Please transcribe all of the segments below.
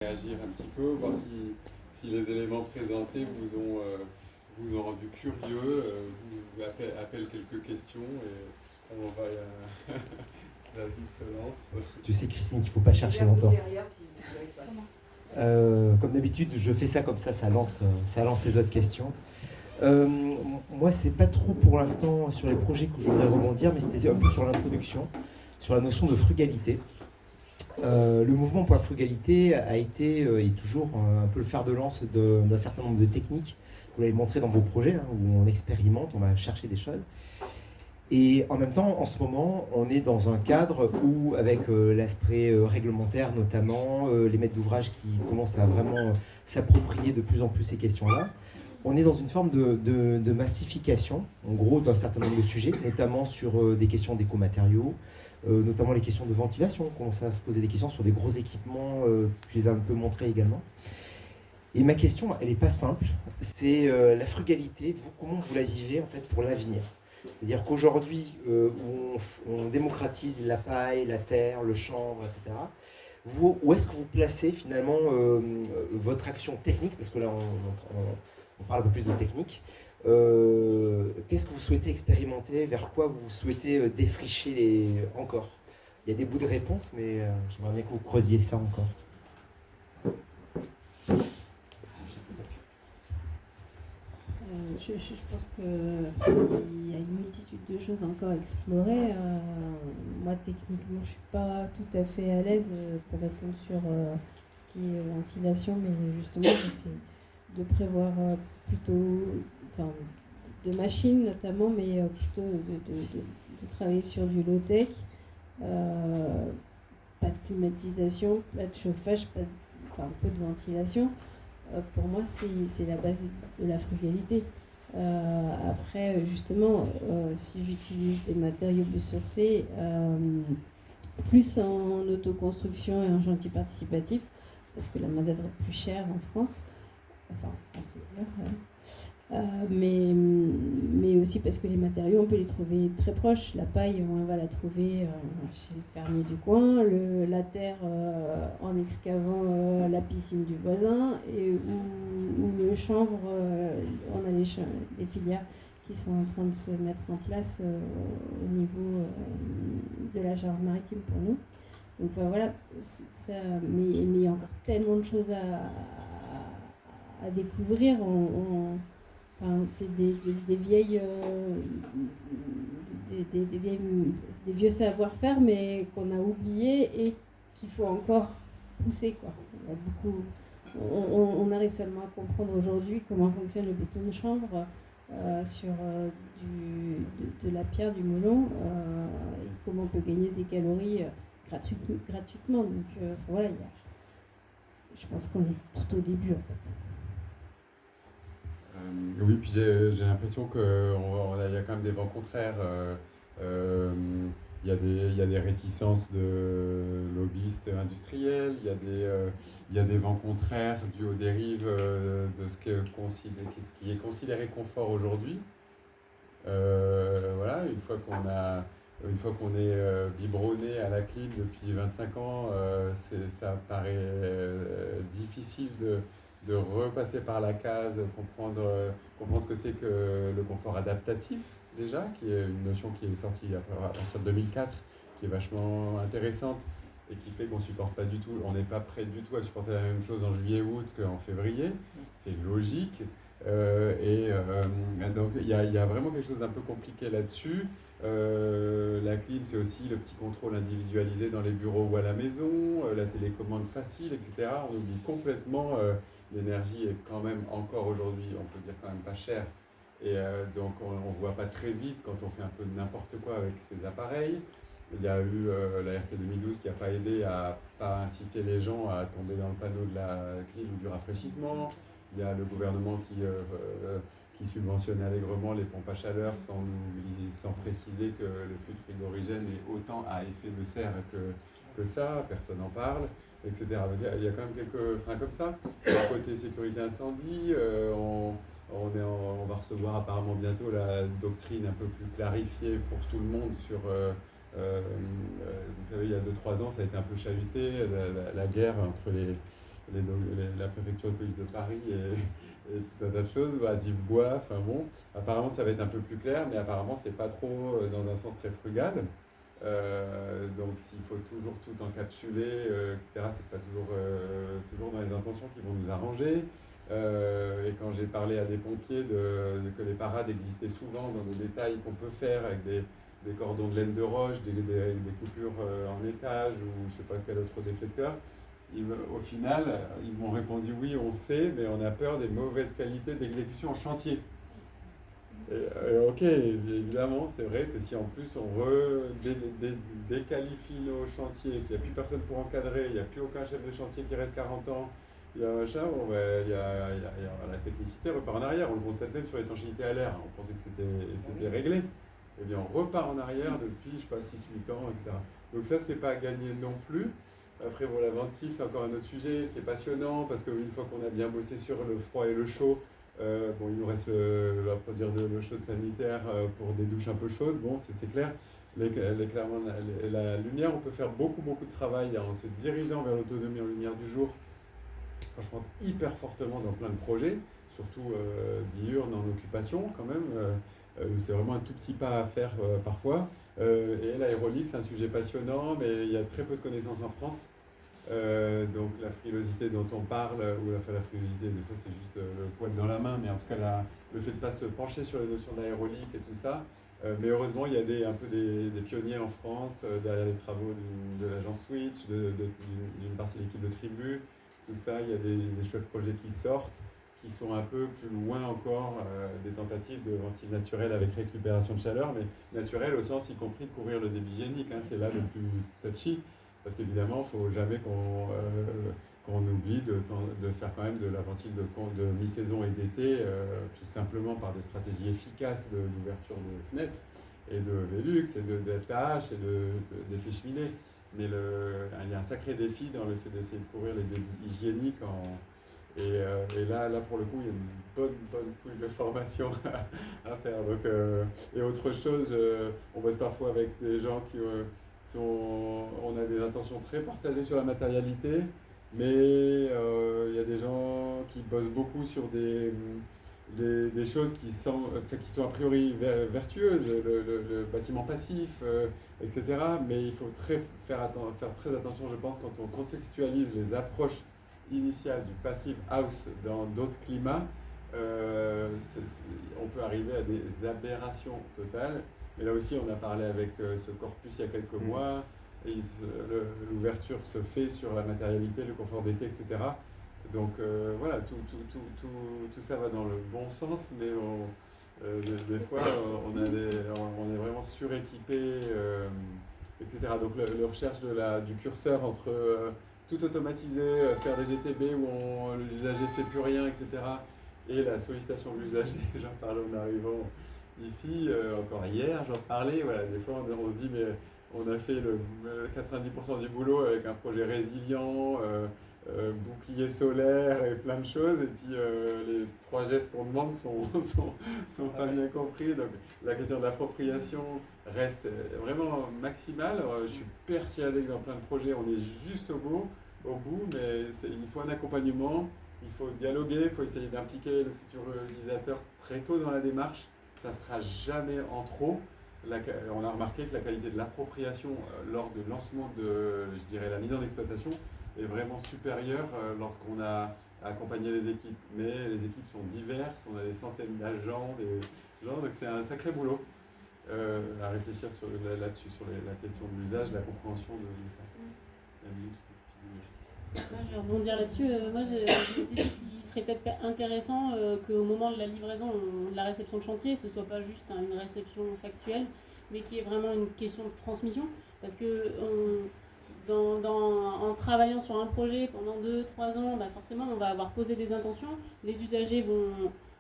Réagir un petit peu, voir si les éléments présentés vous ont rendu curieux, vous appellent quelques questions et on va David se lance. Tu sais, Christine, qu'il ne faut pas chercher longtemps. Comme d'habitude, je fais ça comme ça lance les autres questions. Moi, c'est pas trop pour l'instant sur les projets que je voudrais rebondir, mais c'était un peu sur l'introduction, sur la notion de frugalité. Le mouvement pour la frugalité a été et toujours un peu le fer de lance d'un certain nombre de techniques. Vous l'avez montré dans vos projets, hein, où on expérimente, on va chercher des choses. Et en même temps, en ce moment, on est dans un cadre où, avec l'aspect réglementaire notamment, les maîtres d'ouvrage qui commencent à vraiment s'approprier de plus en plus ces questions-là, on est dans une forme de massification, en gros, d'un certain nombre de sujets, notamment sur des questions d'écomatériaux, notamment les questions de ventilation. On commence à se poser des questions sur des gros équipements, tu les as un peu montrés également. Et ma question, elle n'est pas simple, c'est la frugalité, vous, comment vous la vivez en fait pour l'avenir? C'est-à-dire qu'aujourd'hui, on démocratise la paille, la terre, le chanvre, etc. Où est-ce que vous placez finalement votre action technique? Parce que là, on parle un peu plus de technique. Qu'est-ce que vous souhaitez expérimenter? Vers quoi vous souhaitez défricher encore? Il y a des bouts de réponse, mais j'aimerais bien que vous creusiez ça encore. Je pense qu'il y a une multitude de choses encore à explorer. Moi, techniquement, je ne suis pas tout à fait à l'aise pour répondre sur ce qui est ventilation, mais justement, j'essaie de prévoir plutôt, enfin, de machines notamment, mais plutôt de travailler sur du low-tech. Pas de climatisation, pas de chauffage, un peu de ventilation. Pour moi, c'est la base de la frugalité. Après, justement, si j'utilise des matériaux biosourcés, plus en autoconstruction et en chantier participatif, parce que la main-d'œuvre est plus chère en France, enfin en France, mais aussi parce que les matériaux, on peut les trouver très proches. La paille, on va la trouver chez le fermier du coin, la terre en excavant la piscine du voisin, ou le chanvre, on a des filières qui sont en train de se mettre en place au niveau de la Charente-Maritime pour nous. Donc voilà, mais il y a encore tellement de choses à découvrir. C'est des vieux savoir-faire, mais qu'on a oubliés et qu'il faut encore pousser, quoi. Il y a beaucoup, on arrive seulement à comprendre aujourd'hui comment fonctionne le béton de chanvre sur de la pierre, du melon, et comment on peut gagner des calories gratuitement. Donc voilà, je pense qu'on est tout au début, en fait. Oui, puis j'ai l'impression qu'il y a quand même des vents contraires. Il y a des réticences de lobbyistes industriels, il y a des vents contraires dus aux dérives de ce qui est considéré confort aujourd'hui. Voilà, une fois qu'on est biberonné à la clim depuis 25 ans, ça paraît difficile de repasser par la case, comprendre ce que c'est que le confort adaptatif, déjà, qui est une notion qui est sortie à partir de 2004, qui est vachement intéressante et qui fait qu'on supporte pas du tout, on n'est pas prêt du tout à supporter la même chose en juillet-août qu'en février. C'est logique. Donc il y a vraiment quelque chose d'un peu compliqué là-dessus. La clim, c'est aussi le petit contrôle individualisé dans les bureaux ou à la maison, la télécommande facile, etc. On oublie complètement l'énergie est quand même encore aujourd'hui, on peut dire quand même pas chère. Et donc on ne voit pas très vite quand on fait un peu n'importe quoi avec ces appareils. Il y a eu la RT 2012 qui n'a pas aidé à pas inciter les gens à tomber dans le panneau de la clim ou du rafraîchissement. Il y a le gouvernement qui subventionne allègrement les pompes à chaleur sans préciser que le fluide frigorigène est autant à effet de serre que ça, personne n'en parle, etc. Donc il y a quand même quelques freins comme ça. Côté sécurité incendie, on va recevoir apparemment bientôt la doctrine un peu plus clarifiée pour tout le monde sur... vous savez, il y a 2-3 ans, ça a été un peu chahuté, la guerre entre la préfecture de police de Paris et tout un tas de choses, Dives-Bois, enfin bon, apparemment ça va être un peu plus clair, mais apparemment c'est pas trop dans un sens très frugal. Donc s'il faut toujours tout encapsuler, etc., c'est pas toujours dans les intentions qui vont nous arranger. Et quand j'ai parlé à des pompiers que les parades existaient souvent dans des détails qu'on peut faire avec des cordons de laine de roche, des coupures en étage ou je sais pas quel autre déflecteur, au final, ils m'ont répondu oui, on sait, mais on a peur des mauvaises qualités d'exécution en chantier. Ok, évidemment, c'est vrai que si en plus on déqualifie nos chantiers, qu'il n'y a plus personne pour encadrer, il n'y a plus aucun chef de chantier qui reste 40 ans, il y a machin, bon, ben, la technicité repart en arrière. On le constate même sur l'étanchéité à l'air. On pensait que c'était réglé. Eh bien, on repart en arrière depuis, je sais pas, 6-8 ans, etc. Donc ça, c'est pas gagné non plus. Après, bon, la ventile, c'est encore un autre sujet qui est passionnant parce qu'une fois qu'on a bien bossé sur le froid et le chaud, bon, il nous reste à produire de l'eau chaude sanitaire pour des douches un peu chaudes. Bon, c'est clair. Clairement, la lumière, on peut faire beaucoup, beaucoup de travail en se dirigeant vers l'autonomie en lumière du jour, franchement, hyper fortement dans plein de projets, surtout diurnes en occupation quand même. C'est vraiment un tout petit pas à faire parfois. Et l'aérolique, c'est un sujet passionnant, mais il y a très peu de connaissances en France. Donc la frilosité dont on parle, ou la frilosité, des fois c'est juste le poil dans la main, mais en tout cas le fait de ne pas se pencher sur les notions de l'aérolique et tout ça. Mais heureusement, il y a un peu des pionniers en France, derrière les travaux de l'agence Switch, d'une partie de l'équipe de Tribu, tout ça, il y a des chouettes projets qui sortent, qui sont un peu plus loin encore des tentatives de ventile naturelle avec récupération de chaleur, mais naturelle au sens y compris de couvrir le débit hygiénique, hein, c'est là le plus touchy. Parce qu'évidemment, il ne faut jamais qu'on oublie de faire quand même de la ventile de mi-saison et d'été, tout simplement par des stratégies efficaces d'ouverture de fenêtres et de Velux et de DLTH et d'effets cheminés. Mais il y a un sacré défi dans le fait d'essayer de couvrir les débits hygiéniques. Et là, pour le coup, il y a une bonne couche de formation à faire. Donc, et autre chose, on bosse parfois avec des gens qui on a des intentions très partagées sur la matérialité, mais il y a des gens qui bossent beaucoup sur des choses qui sont a priori vertueuses, le bâtiment passif, etc. Mais il faut faire très attention, je pense, quand on contextualise les approches initiales du passive house dans d'autres climats. On peut arriver à des aberrations totales. Mais là aussi, on a parlé avec ce corpus il y a quelques mois, et l'ouverture se fait sur la matérialité, le confort d'été, etc. Donc voilà, tout ça va dans le bon sens, mais des fois, on est vraiment suréquipé, etc. Donc la recherche du curseur entre tout automatiser, faire des GTB où l'usager ne fait plus rien, etc. Et la sollicitation de l'usager, j'en parlais en arrivant ici, encore hier, j'en parlais, voilà, des fois on se dit mais on a fait le 90% du boulot avec un projet résilient, bouclier solaire et plein de choses, et puis les 3 gestes qu'on demande sont pas bien compris, donc la question de l'appropriation reste vraiment maximale. Je suis persuadé que dans plein de projets on est juste au bout, mais il faut un accompagnement, il faut dialoguer, il faut essayer d'impliquer le futur utilisateur très tôt dans la démarche. Ça ne sera jamais en trop. On a remarqué que la qualité de l'appropriation lors du lancement de, je dirais, la mise en exploitation est vraiment supérieure lorsqu'on a accompagné les équipes. Mais les équipes sont diverses, on a des centaines d'agents, donc c'est un sacré boulot à réfléchir là-dessus, sur la question de l'usage, la compréhension de ça. Moi, je vais rebondir là-dessus. Moi, j'ai dit qu'il serait peut-être intéressant qu'au moment de la livraison, de la réception de chantier, ce ne soit pas juste une réception factuelle, mais qu'il y ait vraiment une question de transmission. Parce que en travaillant sur un projet pendant 2-3 ans, bah forcément, on va avoir posé des intentions. Les usagers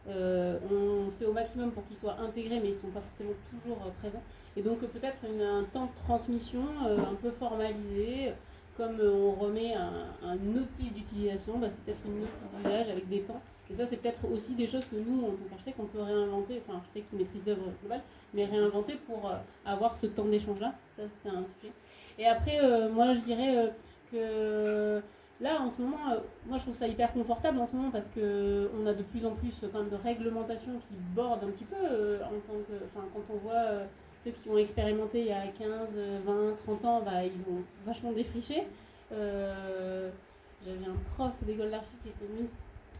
on fait au maximum pour qu'ils soient intégrés, mais ils ne sont pas forcément toujours présents. Et donc, peut-être un temps de transmission un peu formalisé. Comme on remet un notice d'utilisation, bah, c'est peut-être une notice d'usage avec des temps. Et ça, c'est peut-être aussi des choses que nous, en tant qu'architecte, on peut réinventer, enfin architecte ou maîtrise d'œuvre globale, mais réinventer pour avoir ce temps d'échange-là. Ça, c'était un sujet. Et après, moi, je dirais que là, en ce moment, moi je trouve ça hyper confortable en ce moment parce qu'on a de plus en plus quand même de réglementations qui bordent un petit peu en tant que, enfin, quand on voit ceux qui ont expérimenté il y a 15, 20, 30 ans, bah, ils ont vachement défriché. J'avais un prof d'école d'archi qui était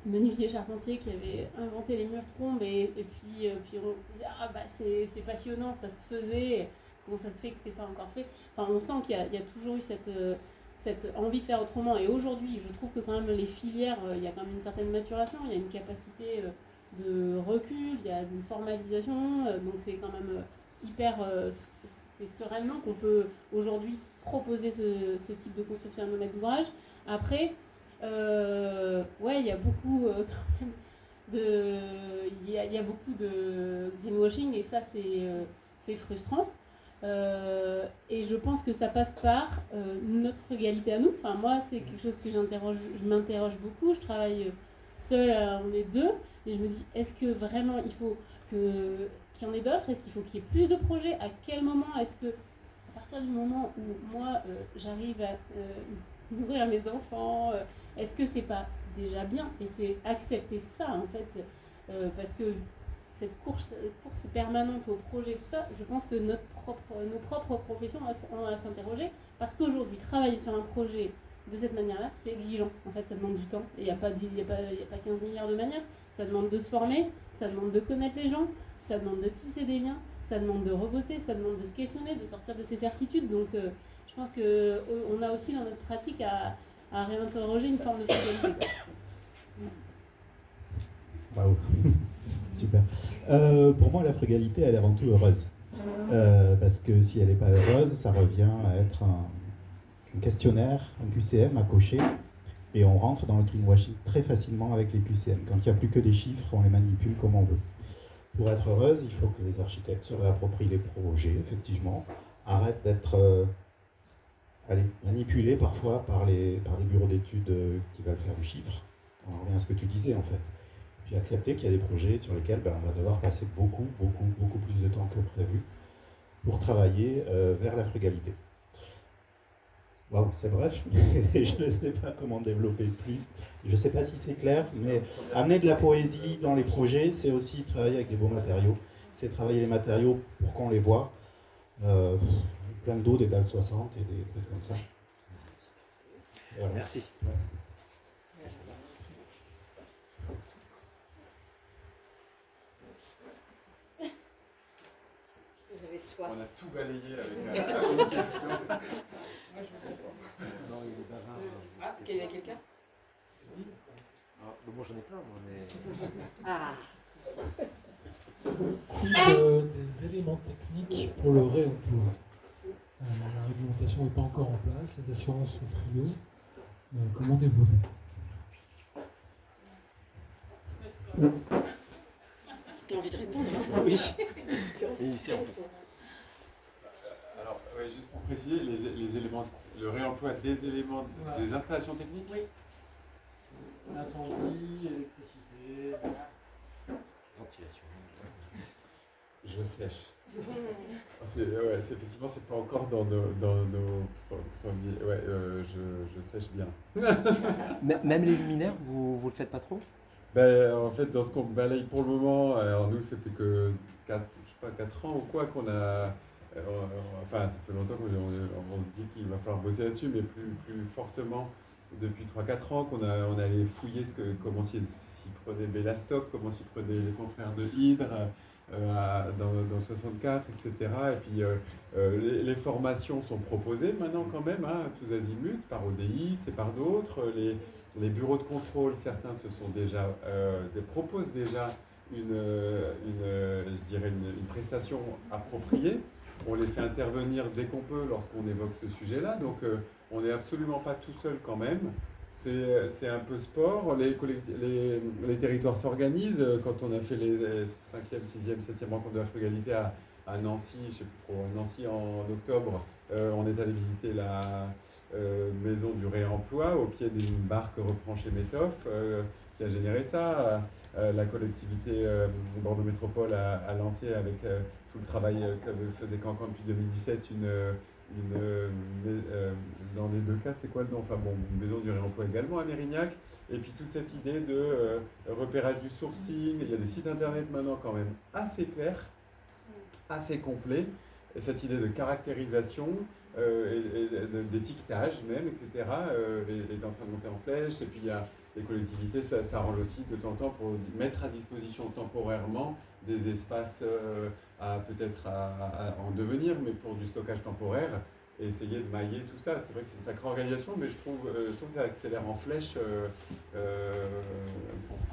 menuisier charpentier qui avait inventé les murs trombes puis on se disait ah bah c'est passionnant, ça se faisait, comment ça se fait que c'est pas encore fait. Enfin, on sent qu'il y a toujours eu cette envie de faire autrement. Et aujourd'hui, je trouve que quand même les filières, il y a quand même une certaine maturation, il y a une capacité de recul, il y a une formalisation, donc c'est quand même hyper, c'est sereinement qu'on peut aujourd'hui proposer ce type de construction à nos maîtres d'ouvrage. Après, ouais, il y a beaucoup quand même il y a beaucoup de greenwashing et ça c'est frustrant. Et je pense que ça passe par notre frugalité à nous. Enfin, moi, c'est quelque chose que je m'interroge beaucoup. Je travaille seule, on est deux, mais je me dis, est-ce que vraiment il faut qu'il y en ait d'autres? Est-ce qu'il faut qu'il y ait plus de projets? À quel moment est-ce que, à partir du moment où moi, j'arrive à nourrir mes enfants, est-ce que c'est pas déjà bien? Et c'est accepter ça, en fait, parce que cette course permanente au projet, tout ça, je pense que nos propres professions ont à s'interroger, parce qu'aujourd'hui, travailler sur un projet de cette manière-là, c'est exigeant. En fait, ça demande du temps, et il n'y a pas 15 milliards de manières. Ça demande de se former, ça demande de connaître les gens, ça demande de tisser des liens, ça demande de rebosser, ça demande de se questionner, de sortir de ses certitudes. Donc, je pense qu'on a aussi dans notre pratique à réinterroger une forme de frugalité. Waouh, super. Pour moi, la frugalité, elle est avant tout heureuse. Parce que si elle n'est pas heureuse, ça revient à être un questionnaire, un QCM à cocher, et on rentre dans le greenwashing très facilement avec les QCM. Quand il n'y a plus que des chiffres, on les manipule comme on veut. Pour être heureuse, il faut que les architectes se réapproprient les projets, effectivement, arrêtent d'être manipulés parfois par des bureaux d'études qui veulent faire du chiffre. On en revient à ce que tu disais, en fait. Puis accepter qu'il y a des projets sur lesquels on va devoir passer beaucoup plus de temps que prévu pour travailler vers la frugalité. Waouh, c'est bref, mais je ne sais pas comment développer plus. Je ne sais pas si c'est clair, mais amener de la poésie dans les projets, c'est aussi travailler avec des beaux matériaux. C'est travailler les matériaux pour qu'on les voit. Plein d'eau, des dalles 60 et des trucs comme ça. Voilà. Merci. Vous avez soif. On a tout balayé avec une question. Moi, je veux pas. Ah, il y a quelqu'un? Moi j'en ai plein, moi, mais... Ah. Des éléments techniques pour le réemploi. La réglementation n'est pas encore en place, les assurances sont frileuses. Comment développer? T'as envie de répondre? Oui. Et ici en plus. Alors, ouais, juste pour préciser, les éléments, le réemploi des éléments, des installations techniques. Oui. Incendie, électricité. Ventilation. Je sèche. Effectivement, c'est pas encore dans nos premiers. Ouais, je sèche bien. Même les luminaires, vous le faites pas trop? Ben, en fait, dans ce qu'on balaye pour le moment, alors nous, c'était que 4 ans ou quoi qu'on a. Enfin, ça fait longtemps qu'on se dit qu'il va falloir bosser là-dessus, mais plus fortement depuis 3-4 ans on allait fouiller comment s'y prenait Bellastock, comment s'y prenaient les confrères de Hydre dans 64, etc. Et puis les formations sont proposées maintenant quand même, hein, tous azimuts, par ODI, c'est par d'autres. Les bureaux de contrôle, certains proposent déjà je dirais une prestation appropriée. On les fait intervenir dès qu'on peut lorsqu'on évoque ce sujet-là. Donc on n'est absolument pas tout seul quand même. C'est un peu sport. Les territoires s'organisent. Quand on a fait les 5e, 6e, 7e rencontres de la frugalité à Nancy, je sais plus trop, Nancy en octobre, On est allé visiter la maison du réemploi au pied d'une barque reprend chez Métoff, qui a généré ça. La collectivité Bordeaux Métropole a lancé avec tout le travail que faisait Cancan depuis 2017 dans les deux cas, c'est quoi le nom? Enfin bon, une maison du réemploi également à Mérignac. Et puis toute cette idée de repérage du sourcing. Il y a des sites internet maintenant quand même assez clairs, assez complets. Et cette idée de caractérisation, d'étiquetage même, etc., est en train de monter en flèche. Et puis il y a les collectivités, ça s'arrange aussi de temps en temps pour mettre à disposition temporairement des espaces peut-être en devenir, mais pour du stockage temporaire, et essayer de mailler tout ça. C'est vrai que c'est une sacrée organisation, mais je trouve que ça accélère en flèche.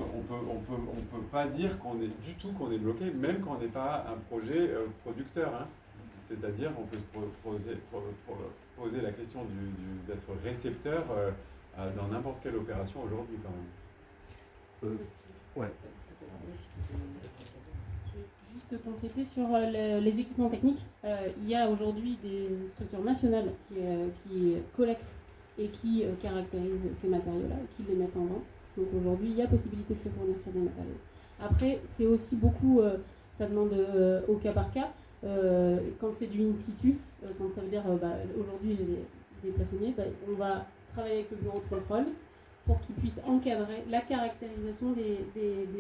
On peut pas dire qu'on est bloqué, même quand on n'est pas un projet producteur. Hein. C'est-à-dire, on peut se poser la question d'être récepteur dans n'importe quelle opération aujourd'hui, quand même. Ouais. Je vais juste compléter sur les équipements techniques. Il y a aujourd'hui des structures nationales qui collectent et qui caractérisent ces matériaux-là et qui les mettent en vente. Donc aujourd'hui, il y a possibilité de se fournir sur des matériaux. Après, c'est aussi beaucoup, ça demande au cas par cas. Quand c'est du in situ, quand ça veut dire aujourd'hui j'ai des plafonniers, on va travailler avec le bureau de contrôle pour qu'ils puissent encadrer la caractérisation des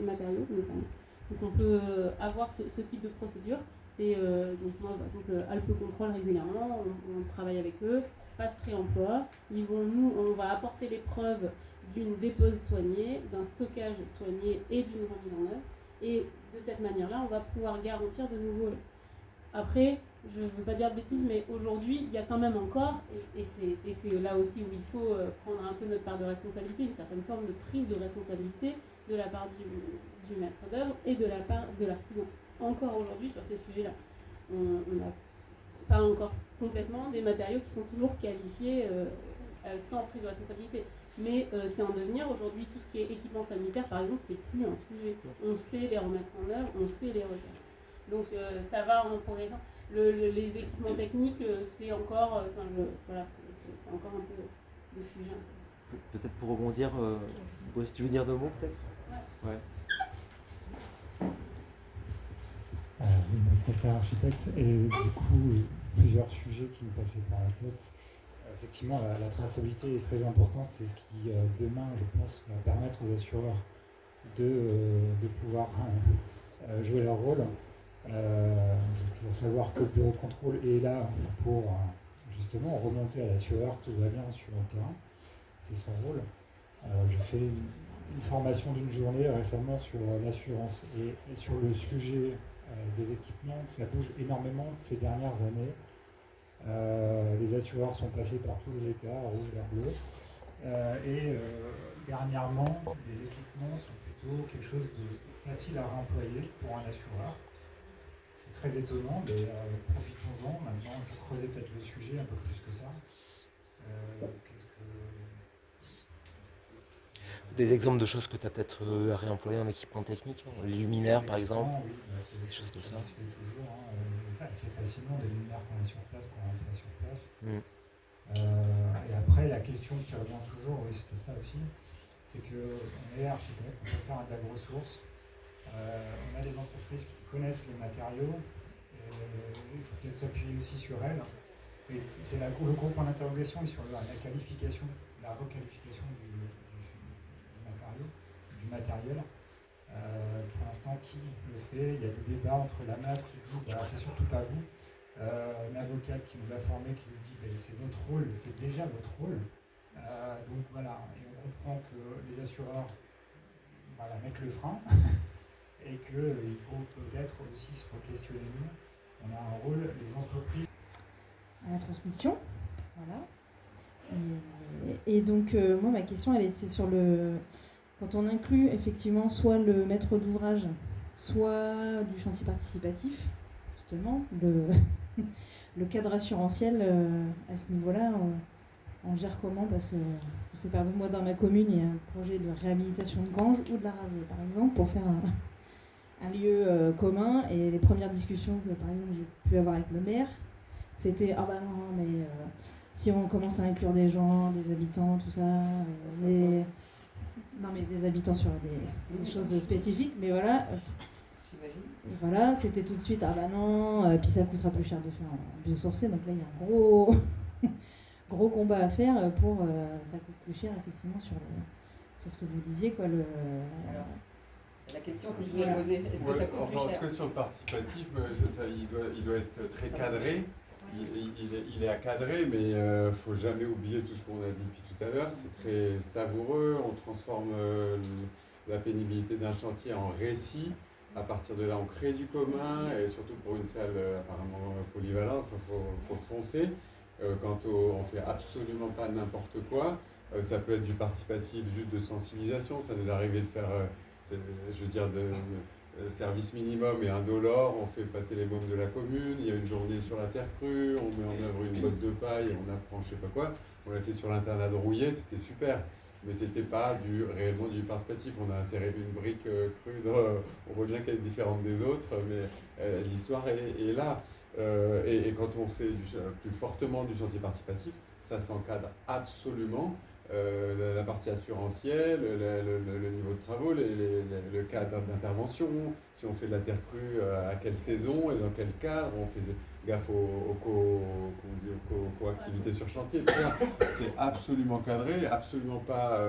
matériaux notamment. Donc on peut avoir ce type de procédure. C'est donc moi par exemple Alpes Contrôle régulièrement, on travaille avec eux, passe réemploi. On va apporter les preuves d'une dépose soignée, d'un stockage soigné et d'une remise en œuvre. Et de cette manière-là, on va pouvoir garantir de nouveau. Après, je ne veux pas dire de bêtises, mais aujourd'hui, il y a quand même encore, et c'est là aussi où il faut prendre un peu notre part de responsabilité, une certaine forme de prise de responsabilité de la part du maître d'œuvre et de la part de l'artisan. Encore aujourd'hui, sur ces sujets-là, on n'a pas encore complètement des matériaux qui sont toujours qualifiés sans prise de responsabilité. Mais c'est en devenir. Aujourd'hui, tout ce qui est équipement sanitaire, par exemple, c'est plus un sujet. On sait les remettre en œuvre, on sait les repérer. Donc ça va en progressant. Les équipements techniques, c'est encore, c'est encore un peu des sujets. Peut-être pour rebondir, si tu veux dire 2 mots peut-être. Ouais. Parce que c'est architecte et du coup plusieurs sujets qui me passaient par la tête. Effectivement, la traçabilité est très importante. C'est ce qui demain, je pense, va permettre aux assureurs de pouvoir jouer leur rôle. Il faut toujours savoir que le bureau de contrôle est là pour justement remonter à l'assureur que tout va bien sur le terrain. C'est son rôle. J'ai fait une formation d'une journée récemment sur l'assurance et sur le sujet des équipements. Ça bouge énormément ces dernières années. Les assureurs sont passés par tous les états, rouge, vert, bleu. Dernièrement, les équipements sont plutôt quelque chose de facile à réemployer pour un assureur. C'est très étonnant, mais profitons-en. Maintenant, il faut creuser peut-être le sujet un peu plus que ça. Des exemples de choses que tu as peut-être réemployées en équipement technique, les luminaires par exemple, oui, des choses comme ça. Ça se fait toujours, assez facilement, des luminaires qu'on a sur place, qu'on réemploie sur place. Et après, la question qui revient toujours, oui, c'était ça aussi, c'est qu'on est architecte, on peut faire un diagramme ressources. On a des entreprises qui connaissent les matériaux, il faut peut-être s'appuyer aussi sur elles. Et c'est le gros point d'interrogation est sur la qualification, la requalification du matériel. Pour l'instant, qui le fait? Il y a des débats entre la MAF qui dit c'est surtout pas vous, une avocate qui nous a formés qui nous dit c'est votre rôle, c'est déjà votre rôle. Donc voilà, et on comprend que les assureurs mettent le frein et qu'il faut peut-être aussi se re-questionner nous. On a un rôle, les entreprises. À la transmission, voilà. Et donc, moi, ma question, elle était sur quand on inclut effectivement soit le maître d'ouvrage, soit du chantier participatif, justement, le cadre assurantiel à ce niveau-là, on gère comment? Parce que, c'est par exemple, moi, dans ma commune, il y a un projet de réhabilitation de grange ou de la raser, par exemple, pour faire un lieu commun. Et les premières discussions que, par exemple, j'ai pu avoir avec le maire, C'était ah bah non, mais si on commence à inclure des gens, des habitants, tout ça, non mais des habitants sur des choses spécifiques, mais voilà. Voilà, c'était tout de suite, ah bah non, puis ça coûtera plus cher de faire en biosourcé, donc là il y a un gros combat à faire pour, ça coûte plus cher effectivement sur ce que vous disiez, quoi, Alors, c'est la question que je voulais poser, est-ce que ça coûte plus En cher? tout cas sur le participatif, il doit être très cadré. Il est à cadrer, mais faut jamais oublier tout ce qu'on a dit depuis tout à l'heure. C'est très savoureux. On transforme la pénibilité d'un chantier en récit. À partir de là, on crée du commun, et surtout pour une salle apparemment polyvalente, faut foncer. On fait absolument pas n'importe quoi. Ça peut être du participatif juste de sensibilisation. Ça nous est arrivé de faire, je veux dire, service minimum et indolore, on fait passer les mômes de la commune, il y a une journée sur la terre crue, on met en œuvre une botte de paille, on apprend je sais pas quoi. On l'a fait sur l'internat de Rouillé, c'était super, mais c'était pas réellement du participatif. On a inséré une brique crue, on voit bien qu'elle est différente des autres, mais l'histoire est là. Et quand on fait plus fortement du chantier participatif, ça s'encadre absolument. La partie assurantielle, le niveau de travaux, le cadre d'intervention, si on fait de la terre crue, à quelle saison et dans quel cadre, on fait gaffe aux coactivités sur chantier, etc. C'est absolument cadré, absolument pas...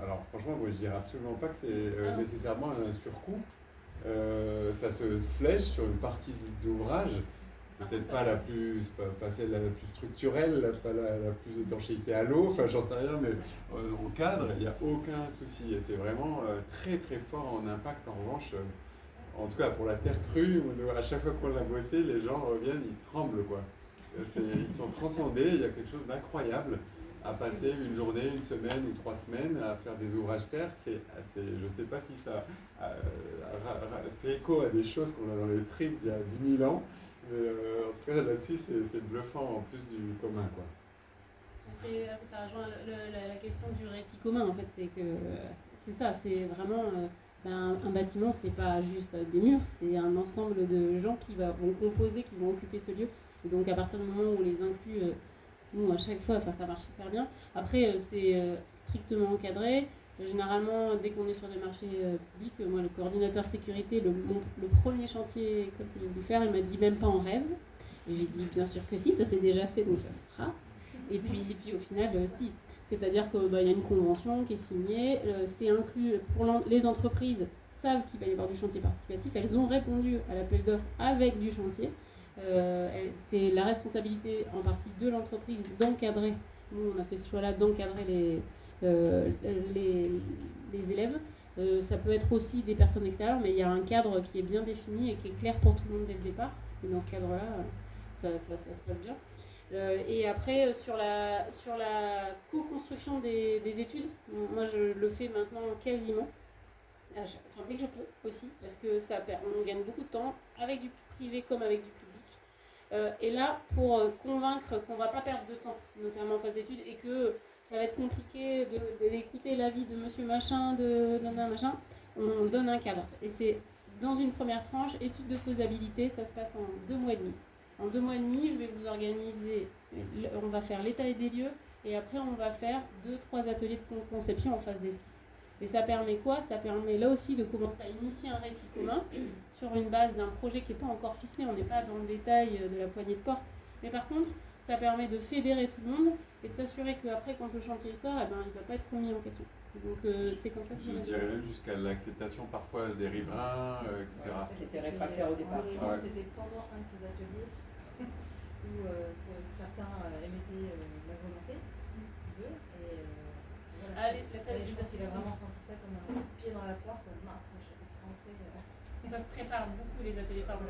alors franchement, moi je dirais absolument pas que c'est nécessairement un surcoût. Ça se flèche sur une partie d'ouvrage, peut-être pas pas celle la plus structurelle, pas la plus d'étanchéité à l'eau, enfin j'en sais rien, mais au cadre, il n'y a aucun souci. Et c'est vraiment très très fort en impact. En revanche, en tout cas pour la terre crue, à chaque fois qu'on l'a bossé, les gens reviennent, ils tremblent, quoi. Ils sont transcendés, il y a quelque chose d'incroyable à passer une journée, une semaine ou 3 semaines à faire des ouvrages terre. Je ne sais pas si ça fait écho à des choses qu'on a dans les tripes il y a 10 000 ans. Mais en tout cas, là-dessus, c'est bluffant en plus du commun, quoi. Ça rejoint la question du récit commun, en fait. C'est ça, c'est vraiment un bâtiment, c'est pas juste des murs, c'est un ensemble de gens qui vont composer, qui vont occuper ce lieu. Et donc, à partir du moment où on les inclut, nous, à chaque fois, ça marche super bien. Après, c'est strictement encadré. Généralement, dès qu'on est sur des marchés publics, moi, le coordinateur sécurité, le premier chantier que j'ai dû faire, il m'a dit même pas en rêve. Et j'ai dit bien sûr que si, ça s'est déjà fait, donc ça se fera. Et puis au final, si. C'est-à-dire qu'il y a une convention qui est signée, c'est inclus pour les entreprises savent qu'il va y avoir du chantier participatif, elles ont répondu à l'appel d'offres avec du chantier. C'est la responsabilité en partie de l'entreprise d'encadrer. Nous, on a fait ce choix-là d'encadrer les élèves. Ça peut être aussi des personnes extérieures, mais il y a un cadre qui est bien défini et qui est clair pour tout le monde dès le départ. Et dans ce cadre-là, ça se passe bien. Et après, sur la co-construction des études, moi je le fais maintenant quasiment, enfin dès que je peux aussi, parce que on gagne beaucoup de temps avec du privé comme avec du public. Et là, pour convaincre qu'on ne va pas perdre de temps, notamment en phase d'études, et que ça va être compliqué d'écouter l'avis de monsieur machin, de nana machin, on donne un cadre. Et c'est dans une première tranche, étude de faisabilité, ça se passe en 2 mois et demi. En 2 mois et demi, je vais vous organiser, on va faire l'état des lieux, et après on va faire 2-3 ateliers de conception en phase d'esquisse. Et ça permet quoi? Ça permet là aussi de commencer à initier un récit commun sur une base d'un projet qui n'est pas encore ficelé, on n'est pas dans le détail de la poignée de porte. Mais par contre, ça permet de fédérer tout le monde et de s'assurer qu'après, quand le chantier sort, il ne va pas être remis en question. Donc c'est comme ça que je dirais même jusqu'à l'acceptation parfois des riverains, etc. Qui étaient réfractaires au départ. C'était pendant un de ces ateliers où certains émettaient la volonté d'eux. Et voilà, je pense qu'il a vraiment senti ça comme un pied dans la porte. Mince, je t'ai fait rentrer. Ça se prépare beaucoup les ateliers phares.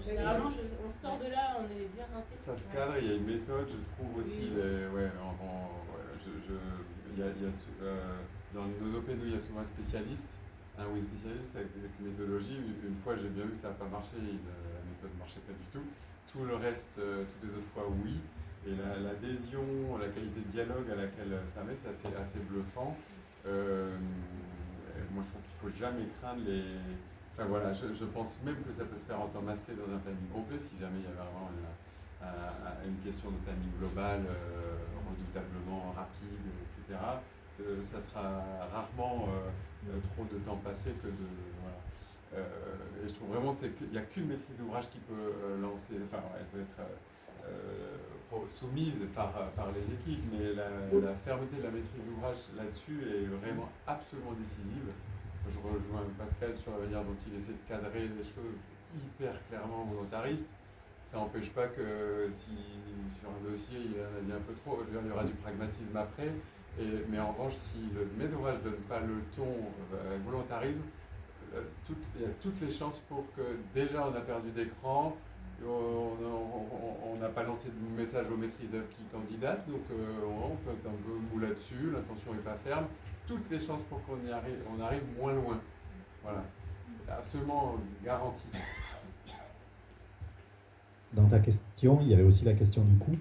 Généralement, on sort de là, on est bien rincé. Ça se cadre, il y a une méthode, je trouve aussi. Dans nos OP, il y a souvent un spécialiste, ou une spécialiste avec une méthodologie. Une fois, j'ai bien vu que ça n'a pas marché, la méthode ne marchait pas du tout. Tout le reste, toutes les autres fois, oui. Et l'adhésion, la qualité de dialogue à laquelle ça met, c'est assez bluffant. Moi, je trouve qu'il ne faut jamais craindre les... Enfin voilà, je pense même que ça peut se faire en temps masqué dans un planning complet, si jamais il y avait vraiment à une question de planning global redoutablement rapide, etc., ça sera rarement trop de temps passé que de... Voilà. Et je trouve vraiment qu'il n'y a qu'une maîtrise d'ouvrage qui peut lancer, enfin elle peut être soumise par les équipes, mais la fermeté de la maîtrise d'ouvrage là-dessus est vraiment absolument décisive. Je rejoins Pascal sur la manière dont il essaie de cadrer les choses hyper clairement volontariste. Ça n'empêche pas que si sur un dossier il en a dit un peu trop, il y aura du pragmatisme après. Mais en revanche, si le maître d'ouvrage ne donne pas le ton volontarisme, il y a toutes les chances pour que déjà on a perdu d'écran, on n'a pas lancé de message aux maîtriseurs qui candidatent, donc on peut être un peu mou là-dessus, l'intention n'est pas ferme. Toutes les chances pour qu'on arrive moins loin. Voilà, absolument garanti. Dans ta question, il y avait aussi la question du coût.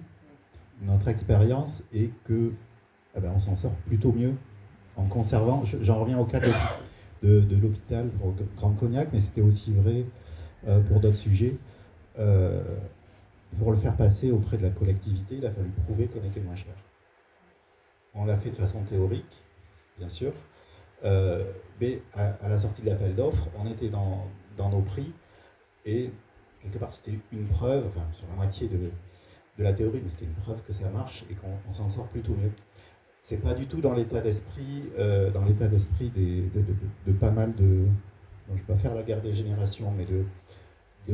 Notre expérience est que on s'en sort plutôt mieux en conservant. J'en reviens au cas de l'hôpital pour Grand Cognac, mais c'était aussi vrai pour d'autres sujets. Pour le faire passer auprès de la collectivité, il a fallu prouver qu'on était moins cher. On l'a fait de façon théorique, bien sûr, mais à la sortie de l'appel d'offres, on était dans nos prix et quelque part c'était une preuve, enfin, sur la moitié de la théorie, mais c'était une preuve que ça marche et qu'on s'en sort plutôt mieux. C'est pas du tout dans l'état d'esprit, de pas mal de, bon, je ne vais pas faire la guerre des générations, mais de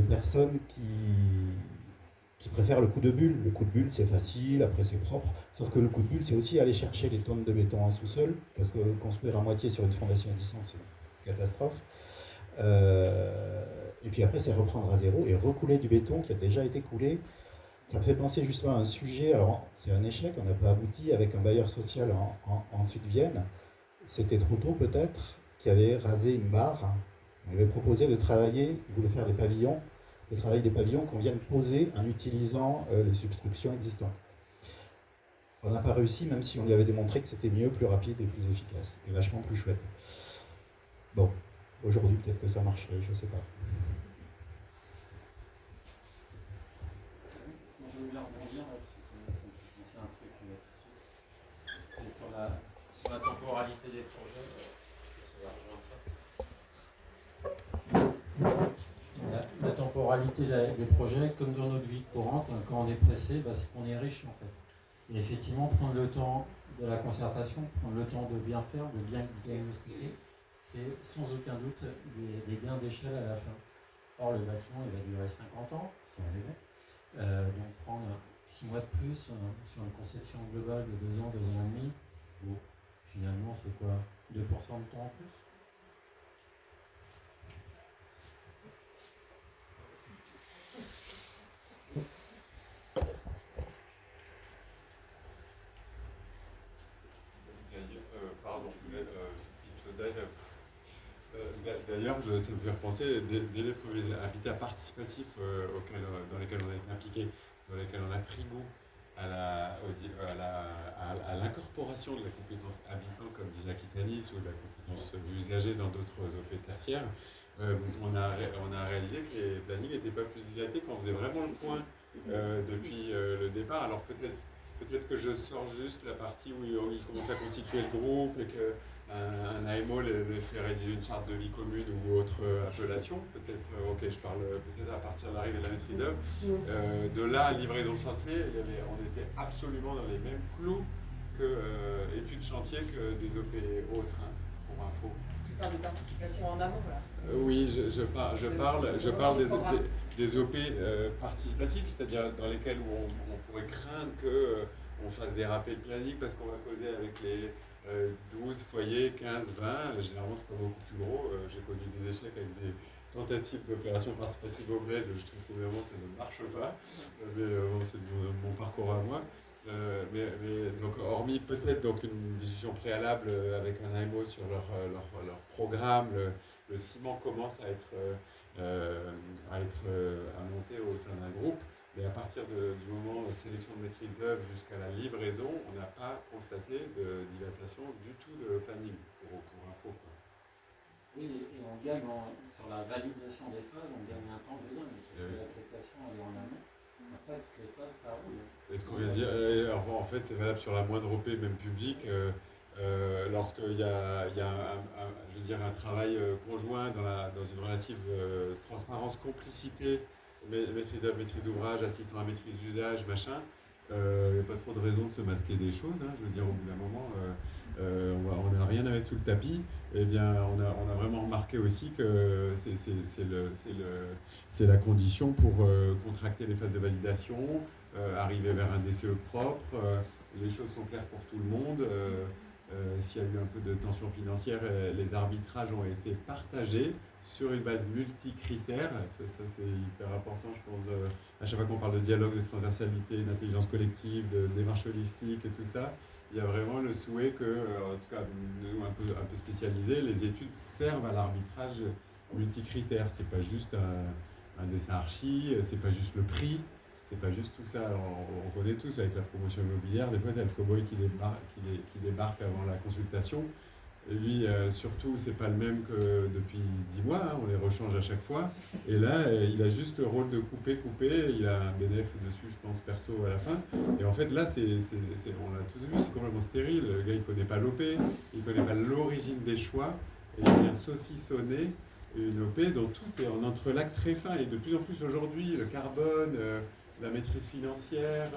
personnes qui préfèrent le coup de bulle. Le coup de bulle, c'est facile, après c'est propre. Sauf que le coup de bulle, c'est aussi aller chercher des tonnes de béton en sous-sol, parce que construire à moitié sur une fondation glissante, c'est une catastrophe. Et puis après, c'est reprendre à zéro et recouler du béton qui a déjà été coulé. Ça me fait penser justement à un sujet, alors c'est un échec, on n'a pas abouti avec un bailleur social en sud de Vienne. C'était trop tôt peut-être, qui avait rasé une barre. On lui avait proposé de travailler, il voulait faire des pavillons, de travailler des pavillons qu'on vienne poser en utilisant les substructions existantes. On n'a pas réussi, même si on lui avait démontré que c'était mieux, plus rapide et plus efficace, et vachement plus chouette. Bon, aujourd'hui peut-être que ça marcherait, je ne sais pas. Je voulais rebondir là, parce que c'est un truc tout de suite. C'est sur la temporalité des projets, ça va rejoindre ça. La temporalité des projets, comme dans notre vie courante, quand on est pressé, c'est qu'on est riche en fait. Et effectivement, prendre le temps de la concertation, prendre le temps de bien faire, de bien diagnostiquer, c'est sans aucun doute des gains d'échelle à la fin. Or, le bâtiment, il va durer 50 ans, si on est vrai. Donc prendre 6 mois de plus sur une conception globale de 2 ans, 2 ans et demi, bon, finalement c'est quoi, 2% de temps en plus? D'ailleurs, ça me fait repenser, dès les premiers habitats participatifs dans lesquels on a été impliqué, dans lesquels on a pris goût à l'incorporation de la compétence habitant, comme disait Aquitanis, ou de la compétence usager dans d'autres OP tertiaires, on a réalisé que les plannings n'étaient pas plus dilatés, qu'on faisait vraiment le point depuis le départ. Alors peut-être que je sors juste la partie où il commence à constituer le groupe et qu'un AMO les fait rédiger une charte de vie commune ou autre appellation. Peut-être, je parle peut-être à partir de l'arrivée de la maîtrise d'œuvre. De là à livraison chantier, on était absolument dans les mêmes clous que études chantier que des OP autres, hein, pour info. Tu parles de participation en amont là. Oui, je parle des OP participatifs, c'est-à-dire dans lesquels où on pourrait craindre qu'on fasse déraper le planning parce qu'on va causer avec les 12 foyers, 15, 20. Généralement, c'est pas beaucoup plus gros. J'ai connu des échecs avec des tentatives d'opération participative anglaise. Je trouve que vraiment ça ne marche pas. Mais c'est mon parcours à moi. Donc, hormis peut-être une discussion préalable avec un AMO sur leur programme, le ciment commence à monter au sein d'un groupe, mais à partir du moment de sélection de maîtrise d'œuvre jusqu'à la livraison, on n'a pas constaté de dilatation du tout de planning, pour info. Oui, et on gagne sur la validation des phases, on gagne un temps de dingue, parce que l'acceptation elle est en amont. Après, toutes les phases, ça roule. Et ce qu'on vient de dire, en fait, c'est valable sur la moindre OP, même publique. Lorsqu'il y a, je veux dire, un travail conjoint dans une relative transparence, complicité, maîtrise d'ouvrage, assistant à maîtrise d'usage, machin, il n'y a pas trop de raison de se masquer des choses. Je veux dire, au bout d'un moment, on n'a rien à mettre sous le tapis. Eh bien, on a vraiment remarqué aussi que c'est la condition pour contracter les phases de validation, arriver vers un DCE propre. Les choses sont claires pour tout le monde. S'il y a eu un peu de tension financière, les arbitrages ont été partagés sur une base multicritère. Ça c'est hyper important, je pense, à chaque fois qu'on parle de dialogue, de transversalité, d'intelligence collective, de démarche holistique et tout ça, il y a vraiment le souhait que, en tout cas, nous, un peu spécialisés, les études servent à l'arbitrage multicritère. C'est pas juste un dessin archi, c'est pas juste le prix, c'est pas juste tout ça. Alors, on connaît tous avec la promotion immobilière, des fois tu as le cow-boy qui débarque avant la consultation. Et lui, surtout, c'est pas le même que depuis 10 mois, on les rechange à chaque fois. Et là, il a juste le rôle de couper, il a un bénéfice dessus, je pense, perso à la fin. Et en fait, là, on l'a tous vu, c'est complètement stérile. Le gars, il connaît pas l'OP, il connaît pas l'origine des choix, et il vient saucissonner une OP dont tout est en entrelac très fin. Et de plus en plus aujourd'hui, le carbone, la maîtrise financière,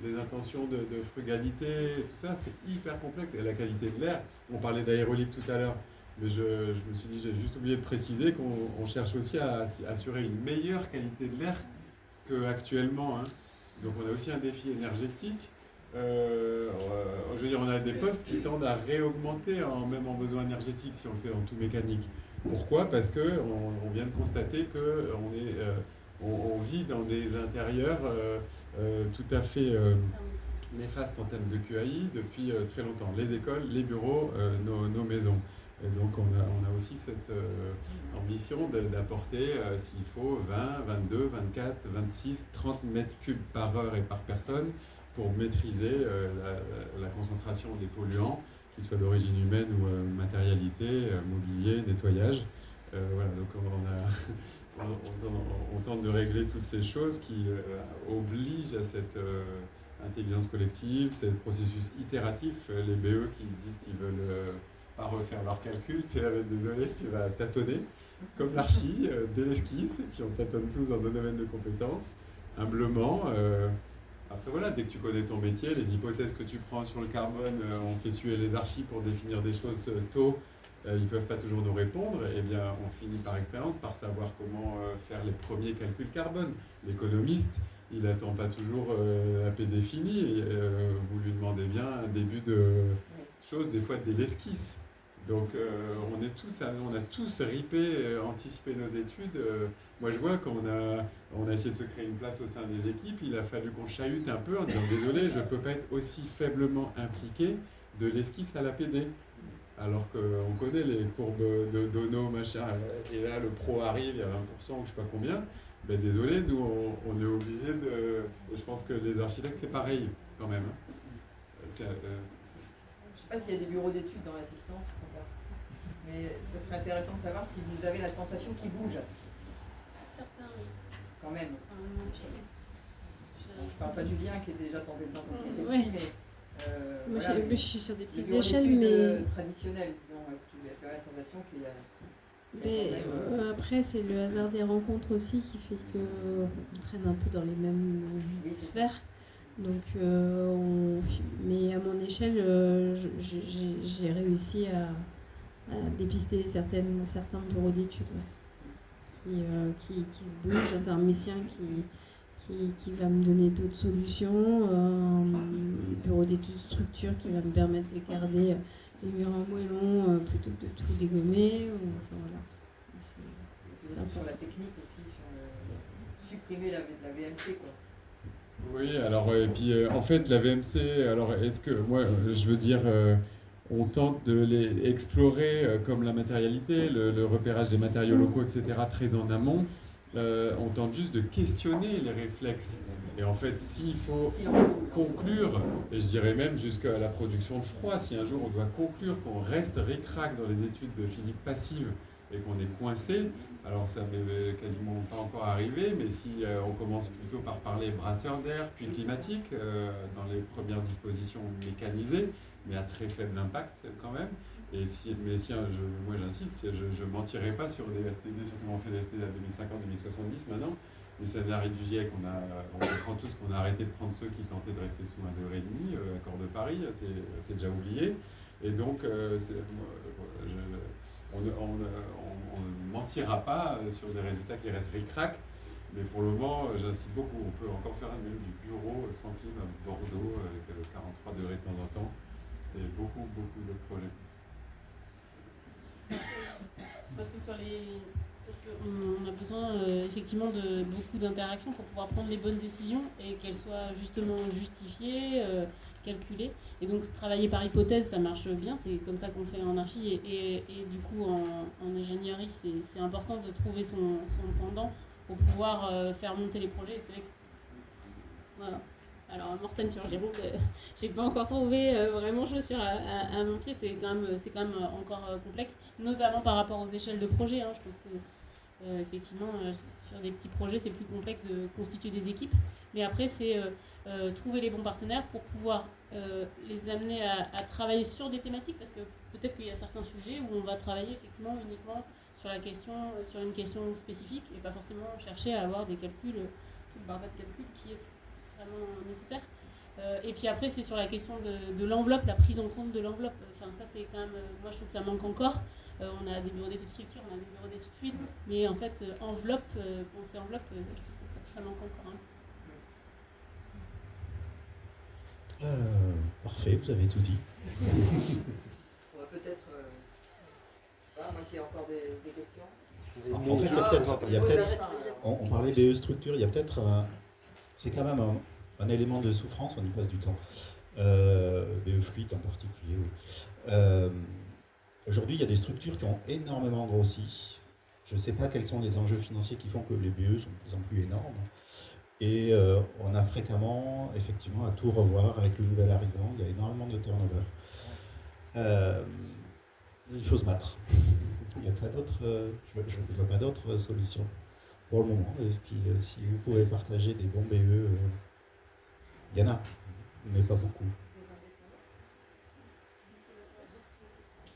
les intentions de frugalité, tout ça, c'est hyper complexe. Et la qualité de l'air, on parlait d'aérolique tout à l'heure, mais je me suis dit, j'ai juste oublié de préciser qu'on cherche aussi à assurer une meilleure qualité de l'air qu'actuellement. Donc on a aussi un défi énergétique. Je veux dire, on a des postes qui tendent à réaugmenter même en besoin énergétique si on le fait en tout mécanique. Pourquoi ? Parce qu'on vient de constater qu'on vit dans des intérieurs tout à fait néfastes en termes de QAI depuis très longtemps. Les écoles, les bureaux, nos maisons. Et donc on a aussi cette ambition d'apporter, s'il faut, 20, 22, 24, 26, 30 mètres cubes par heure et par personne pour maîtriser la concentration des polluants, qu'ils soient d'origine humaine ou matérialité, mobilier, nettoyage. Voilà, donc on tente de régler toutes ces choses qui obligent à cette intelligence collective, ce processus itératif. Les BE qui disent qu'ils veulent pas refaire leurs calculs, désolé, tu vas tâtonner, comme l'archi, dès l'esquisse, et puis on tâtonne tous dans nos domaines de compétences, humblement. Après voilà, dès que tu connais ton métier, les hypothèses que tu prends sur le carbone, on fait suer les archis pour définir des choses tôt, ils ne peuvent pas toujours nous répondre, eh bien on finit par expérience, par savoir comment faire les premiers calculs carbone. L'économiste, il n'attend pas toujours la P définie, vous lui demandez bien un début de choses, des fois dès l'esquisse. Donc on a tous ripé, anticipé nos études. Moi je vois qu'on a essayé de se créer une place au sein des équipes, il a fallu qu'on chahute un peu en disant désolé, je ne peux pas être aussi faiblement impliqué de l'esquisse à la PD. Alors qu'on connaît les courbes de Dono, machin, et là le pro arrive, il y a 20% ou je ne sais pas combien. Ben désolé, nous on est obligé de... Je pense que les architectes c'est pareil quand même. Je ne sais pas s'il y a des bureaux d'études dans l'assistance ou pas. Mais ce serait intéressant de savoir si vous avez la sensation qu'ils bougent. Certains, oui. Quand même. Je ne parle pas du bien qui est déjà tombé dedans quand il était petit, mais... Moi, voilà, je suis sur des les petites échelles, mais... traditionnelles, disons. Est-ce que vous avez la sensation qu'il y a... Après, c'est le hasard des rencontres aussi qui fait qu'on traîne un peu dans les mêmes sphères. Donc, mais à mon échelle, j'ai réussi à dépister certains bureaux d'études qui se bougent. J'ai un messien qui va me donner d'autres solutions, un bureau d'études structure qui va me permettre de garder les murs en moellon plutôt que de tout dégommer. Voilà. C'est sur la technique aussi, sur supprimer la VMC, quoi. Oui, alors, et puis en fait, la VMC, alors est-ce que, moi, je veux dire, on tente de les explorer comme la matérialité, le repérage des matériaux locaux, etc., très en amont. On tente juste de questionner les réflexes. Et en fait, s'il faut conclure, et je dirais même jusqu'à la production de froid, si un jour on doit conclure qu'on reste ric-rac dans les études de physique passive et qu'on est coincé, alors ça m'est quasiment pas encore arrivé, mais si on commence plutôt par parler brasseur d'air, puis climatique, dans les premières dispositions mécanisées, mais à très faible impact quand même. Et moi j'insiste, je ne mentirai pas sur des STD, surtout on fait des STD à 2050-2070 maintenant. Les scénarios du GIEC, on comprend tous qu'on a arrêté de prendre ceux qui tentaient de rester sous 1,5 degré, accord de Paris, c'est déjà oublié. Et donc, on ne mentira pas sur des résultats qui restent ric-rac. Mais pour le moment, j'insiste beaucoup, on peut encore faire même du bureau sans clim à Bordeaux avec 43 degrés de temps en temps. Et beaucoup d'autres projets. C'est sur les... Parce qu'on a besoin effectivement de beaucoup d'interactions pour pouvoir prendre les bonnes décisions et qu'elles soient justement justifiées, calculées. Et donc travailler par hypothèse, ça marche bien, c'est comme ça qu'on fait en archi. Et du coup en ingénierie, c'est important de trouver son pendant pour pouvoir faire monter les projets. Et c'est vrai que voilà. Alors Morten sur Gironde, j'ai pas encore trouvé vraiment chaussure à mon pied, c'est quand même encore complexe, notamment par rapport aux échelles de projet. Je pense que effectivement sur des petits projets c'est plus complexe de constituer des équipes, mais après c'est trouver les bons partenaires pour pouvoir les amener à travailler sur des thématiques, parce que peut-être qu'il y a certains sujets où on va travailler effectivement uniquement sur une question spécifique et pas forcément chercher à avoir des calculs, tout le barbare de calcul qui est vraiment nécessaire. Et puis après, c'est sur la question de l'enveloppe, la prise en compte de l'enveloppe. Enfin, ça, c'est quand même... moi, je trouve que ça manque encore. On a des bureaux d'études structure, on a des bureaux d'études fluides, mais en fait, enveloppe, penser enveloppe, je trouve que ça manque encore. Parfait, vous avez tout dit. On va peut-être... moi qui ai encore des questions. En fait, il y a peut-être on parlait BE structure, il y a peut-être... c'est quand même un élément de souffrance, on y passe du temps. BE fluide en particulier, oui. Aujourd'hui, il y a des structures qui ont énormément grossi. Je ne sais pas quels sont les enjeux financiers qui font que les BE sont de plus en plus énormes. Et on a fréquemment, effectivement, à tout revoir avec le nouvel arrivant. Il y a énormément de turnover. Il faut se battre. Il n'y a pas d'autre, je ne vois pas d'autre solution pour le moment. Et puis, si vous pouvez partager des bons BE, il y en a, mais pas beaucoup.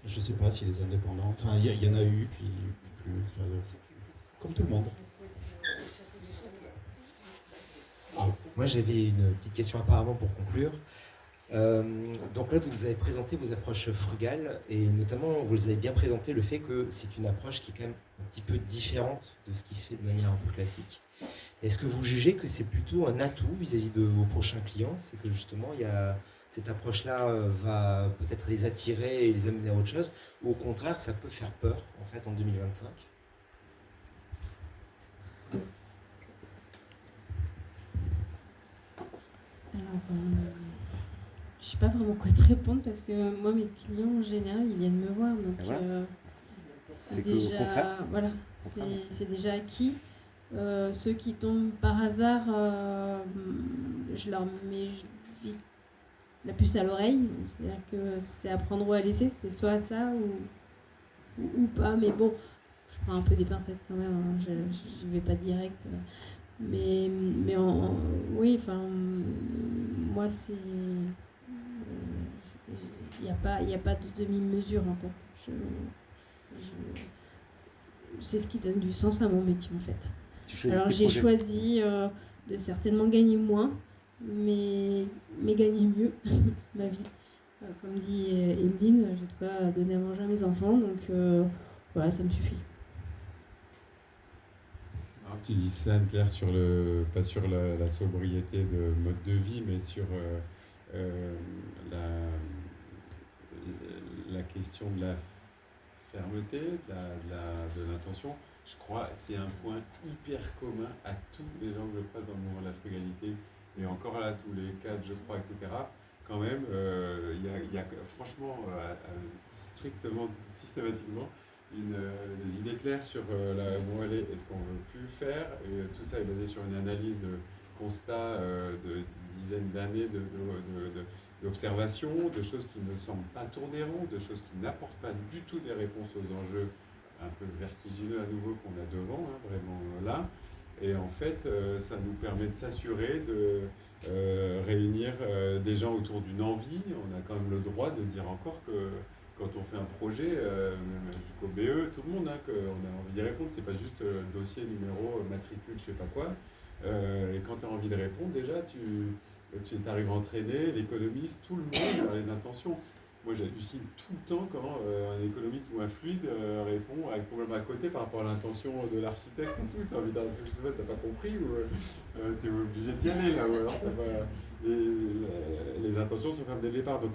Je ne sais pas si les indépendants... Enfin, il y en a eu, puis plus. Comme tout le monde. Moi, j'avais une petite question apparemment pour conclure. Donc là, vous nous avez présenté vos approches frugales et notamment, vous avez bien présenté le fait que c'est une approche qui est quand même un petit peu différente de ce qui se fait de manière un peu classique. Est-ce que vous jugez que c'est plutôt un atout vis-à-vis de vos prochains clients? C'est que justement, cette approche-là va peut-être les attirer et les amener à autre chose, ou au contraire, ça peut faire peur en fait en 2025? Alors, je ne sais pas vraiment quoi te répondre parce que moi, mes clients en général, ils viennent me voir, donc c'est déjà, voilà, c'est déjà acquis. Ceux qui tombent par hasard, je leur mets vite la puce à l'oreille, c'est-à-dire que c'est à prendre ou à laisser, c'est soit ça ou pas, mais bon, je prends un peu des pincettes quand même, je ne vais pas direct. Mais oui, enfin, moi, c'est... Il n'y a pas de demi-mesure, en fait. C'est ce qui donne du sens à mon métier, en fait. Alors, j'ai choisi de certainement gagner moins, mais gagner mieux, ma vie. Comme dit Emeline, j'ai de quoi donner à manger à mes enfants, donc voilà, ça me suffit. Tu dis ça, Anne-Claire, pas sur la sobriété de mode de vie, mais sur la question de la fermeté, de l'intention. Je crois que c'est un point hyper commun à tous les gens que je croise dans le mouvement de la frugalité, et encore là, tous les cadres, je crois, etc. Quand même, il y a franchement, strictement, systématiquement, des idées claires sur où aller et ce qu'on ne veut plus faire. Et tout ça est basé sur une analyse de constats de dizaines d'années d'observations, de choses qui ne semblent pas tourner rond, de choses qui n'apportent pas du tout des réponses aux enjeux un peu vertigineux à nouveau qu'on a devant, hein, vraiment là. Et en fait, ça nous permet de s'assurer de réunir des gens autour d'une envie. On a quand même le droit de dire encore que quand on fait un projet, même jusqu'au BE, tout le monde, hein, qu'on a envie d'y répondre. C'est pas juste dossier, numéro, matricule, je sais pas quoi. Et quand tu as envie de répondre, déjà, tu arrives à entraîner l'économiste, tout le monde à les intentions. Moi, j'hallucine tout le temps quand un économiste ou un fluide répond avec complètement à côté par rapport à l'intention de l'architecte ou tout. Tu as envie d'être, je sais pas, t'as pas compris ou tu es obligé d'y aller là, ou alors t'as pas, les intentions sont fermes dès le départ. Donc,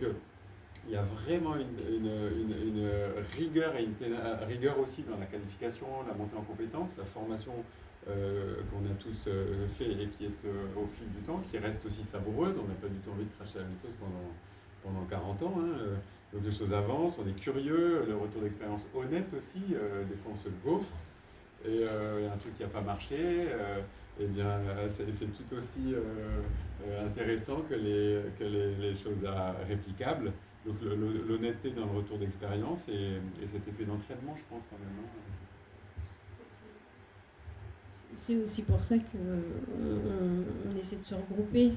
il y a vraiment une rigueur et une rigueur aussi dans la qualification, la montée en compétences, la formation qu'on a tous fait et qui est au fil du temps, qui reste aussi savoureuse. On n'a pas du tout envie de cracher la même chose pendant 40 ans. Hein. Donc les choses avancent, on est curieux, le retour d'expérience honnête aussi, des fois on se gaufre, et il y a un truc qui n'a pas marché, eh bien c'est tout aussi intéressant que les choses réplicables. Donc l'honnêteté dans le retour d'expérience et cet effet d'entraînement, je pense quand même. Hein. C'est aussi pour ça qu'on essaie de se regrouper.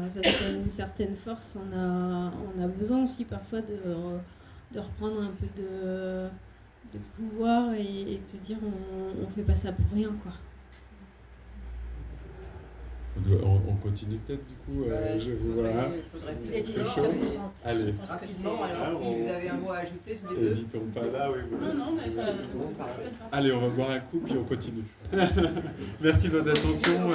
Ça nous donne une certaine force. On a besoin aussi parfois de reprendre un peu de pouvoir et de se dire on fait pas ça pour rien, quoi. On continue peut-être du coup. Je vous voilà. Il faudrait c'est chaud. Allez. Rapidement, alors si vous avez un mot à ajouter tous les deux. N'hésitons pas là, oui. Non, mais pas. Allez, on va boire un coup puis on continue. Merci de votre attention.